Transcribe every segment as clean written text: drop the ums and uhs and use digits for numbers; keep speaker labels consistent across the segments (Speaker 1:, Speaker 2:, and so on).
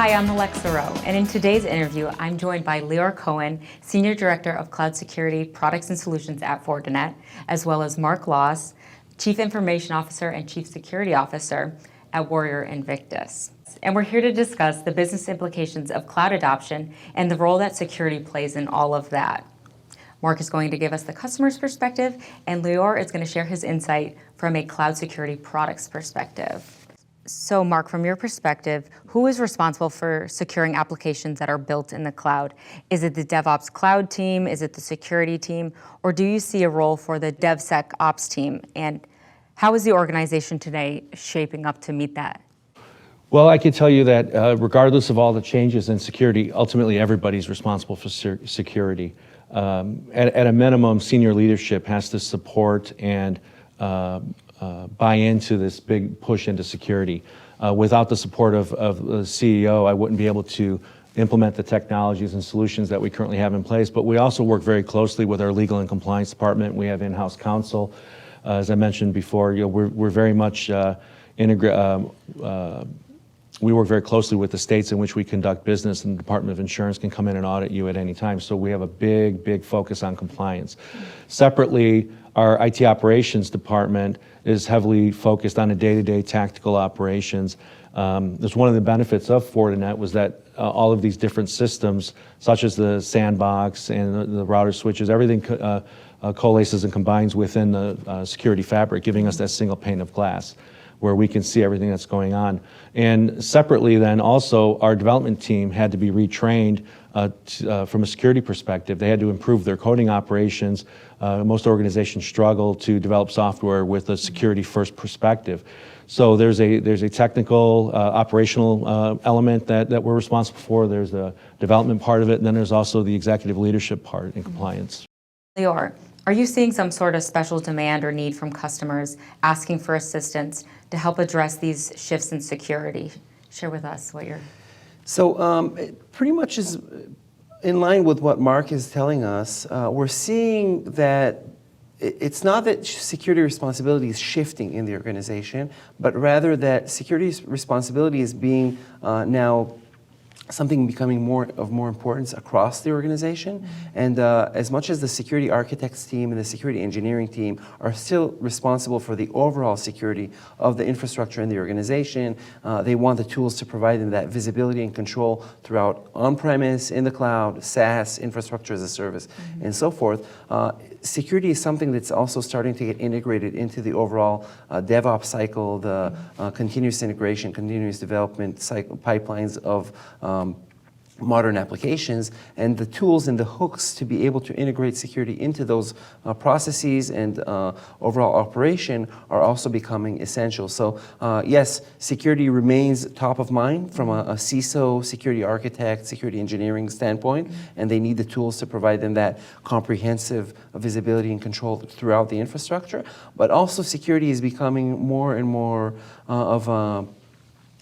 Speaker 1: Hi, I'm Alexa Rowe, and in today's interview, I'm joined by Lior Cohen, Senior Director of Cloud Security Products and Solutions at Fortinet, as well as Mark Loss, Chief Information Officer and Chief Security Officer at Warrior Invictus. And we're here to discuss the business implications of cloud adoption and the role that security plays in all of that. Mark is going to give us the customer's perspective, and Lior is going to share his insight from a cloud security products perspective. So Mark, from your perspective, who is responsible for securing applications that are built in the cloud? Is it the DevOps cloud team? Is it the security team? Or do you see a role for the DevSecOps team? And how is the organization today shaping up to meet that?
Speaker 2: Well, I can tell you that regardless of all the changes in security, ultimately everybody's responsible for security. At a minimum, senior leadership has to support and buy into this big push into security. Without the support of the CEO, I wouldn't be able to implement the technologies and solutions that we currently have in place. But we also work very closely with our legal and compliance department. We have in-house counsel. As I mentioned before, we're very much we work very closely with the states in which we conduct business, and the Department of Insurance can come in and audit you at any time. So we have a big focus on compliance. Separately, our IT operations department is heavily focused on the day-to-day tactical operations. That's one of the benefits of Fortinet was that all of these different systems, such as the sandbox and the router switches, everything coalesces and combines within the security fabric, giving us that single pane of glass where we can see everything that's going on. And separately then also our development team had to be retrained from a security perspective. They had to improve their coding operations. Most organizations struggle to develop software with a security first perspective. So there's a technical, operational element that we're responsible for. There's a development part of it, and then there's also the executive leadership part in compliance.
Speaker 1: Lior, are you seeing some sort of special demand or need from customers asking for assistance to help address these shifts in security? Share with us what you're...
Speaker 3: So it pretty much is in line with what Mark is telling us. We're seeing that it's not that security responsibility is shifting in the organization, but rather that security responsibility is being now something becoming more importance across the organization. Mm-hmm. And as much as the security architects team and the security engineering team are still responsible for the overall security of the infrastructure in the organization, they want the tools to provide them that visibility and control throughout on-premise, in the cloud, SaaS, infrastructure as a service, mm-hmm. and so forth. Security is something that's also starting to get integrated into the overall DevOps cycle, the continuous integration, continuous development cycle, pipelines of modern applications, and the tools and the hooks to be able to integrate security into those processes and overall operation are also becoming essential. So yes, security remains top of mind from a CISO, security architect, security engineering standpoint, and they need the tools to provide them that comprehensive visibility and control throughout the infrastructure. But also security is becoming more and more of a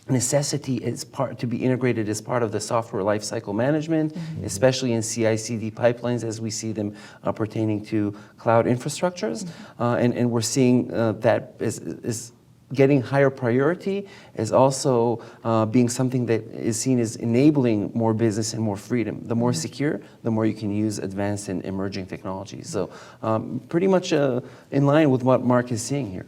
Speaker 3: necessity is to be integrated as part of the software lifecycle management, mm-hmm. especially in CI/CD pipelines as we see them pertaining to cloud infrastructures. Mm-hmm. And we're seeing that is getting higher priority, is also being something that is seen as enabling more business and more freedom. The more mm-hmm. secure, the more you can use advanced and emerging technologies. So pretty much in line with what Mark is seeing here.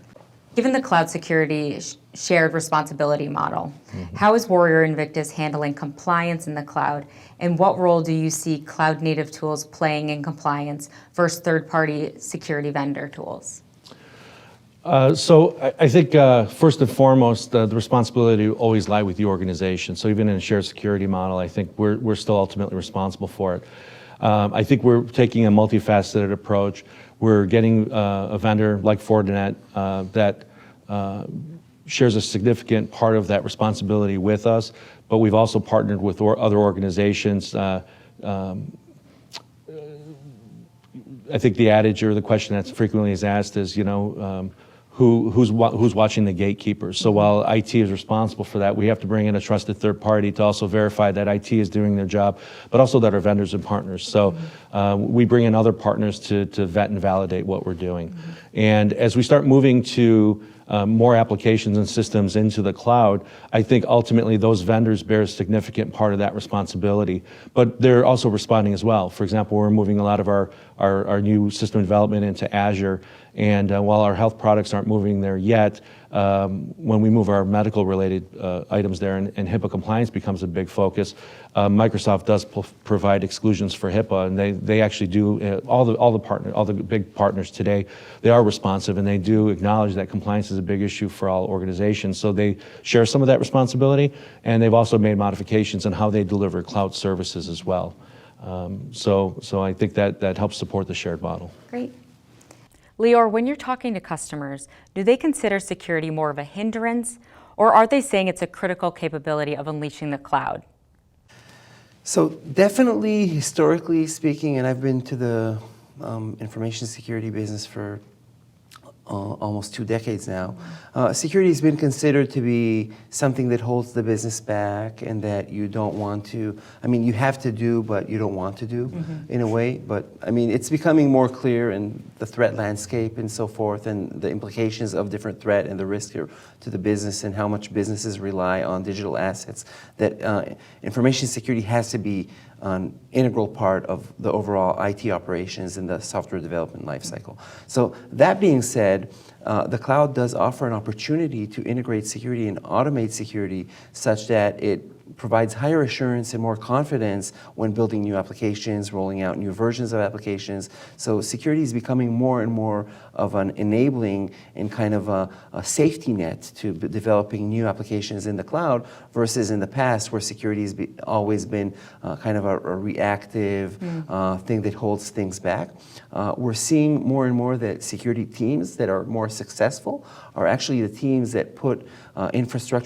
Speaker 1: Given the cloud security shared responsibility model, mm-hmm. how is Warrior Invictus handling compliance in the cloud? And what role do you see cloud native tools playing in compliance versus third-party security vendor tools?
Speaker 2: So I think first and foremost, the responsibility will always lie with the organization. So even in a shared security model, I think we're still ultimately responsible for it. I think we're taking a multifaceted approach. We're getting a vendor like Fortinet that shares a significant part of that responsibility with us, but we've also partnered with other organizations. I think the adage or the question that's frequently is asked is, who's watching the gatekeepers. So while IT is responsible for that, we have to bring in a trusted third party to also verify that IT is doing their job, but also that our vendors and partners. So we bring in other partners to vet and validate what we're doing. And as we start moving to more applications and systems into the cloud, I think ultimately those vendors bear a significant part of that responsibility. But they're also responding as well. For example, we're moving a lot of our new system development into Azure, and while our health products aren't moving there yet, when we move our medical-related items there and HIPAA compliance becomes a big focus, Microsoft does provide exclusions for HIPAA, and they actually do, all the big partners today, they are responsive, and they do acknowledge that compliance is a big issue for all organizations. So they share some of that responsibility, and they've also made modifications on how they deliver cloud services as well. So I think that helps support the shared model.
Speaker 1: Great. Lior, when you're talking to customers, do they consider security more of a hindrance, or are they saying it's a critical capability of unleashing the cloud?
Speaker 3: So definitely, historically speaking, and I've been to the information security business for almost 2 decades now, security has been considered to be something that holds the business back and that you don't want to, I mean, you have to do, but you don't want to do in a way. But I mean, it's becoming more clear in the threat landscape and so forth, and the implications of different threat and the risk to the business and how much businesses rely on digital assets, that information security has to be an integral part of the overall IT operations and the software development lifecycle. So that being said, the cloud does offer an opportunity to integrate security and automate security such that it provides higher assurance and more confidence when building new applications, rolling out new versions of applications. So security is becoming more and more of an enabling and kind of a safety net to developing new applications in the cloud versus in the past where security has always been kind of a reactive thing that holds things back. We're seeing more and more that security teams that are more successful are actually the teams that put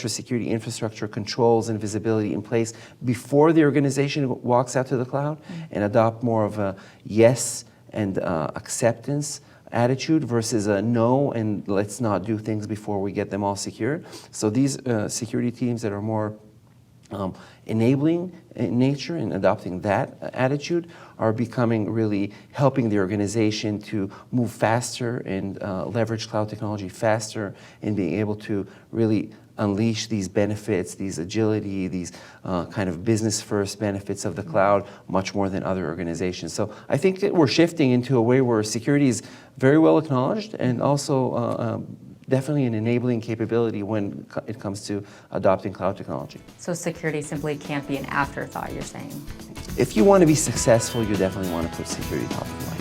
Speaker 3: security infrastructure controls and visibility in place before the organization walks out to the cloud and adopt more of a yes and acceptance attitude versus a no and let's not do things before we get them all secure. So these security teams that are more enabling in nature and adopting that attitude are becoming really helping the organization to move faster and leverage cloud technology faster and being able to really unleash these benefits, these agility, these kind of business-first benefits of the cloud much more than other organizations. So I think that we're shifting into a way where security is very well acknowledged and also definitely an enabling capability when it comes to adopting cloud technology.
Speaker 1: So security simply can't be an afterthought, you're saying?
Speaker 3: If you want to be successful, you definitely want to put security top of mind.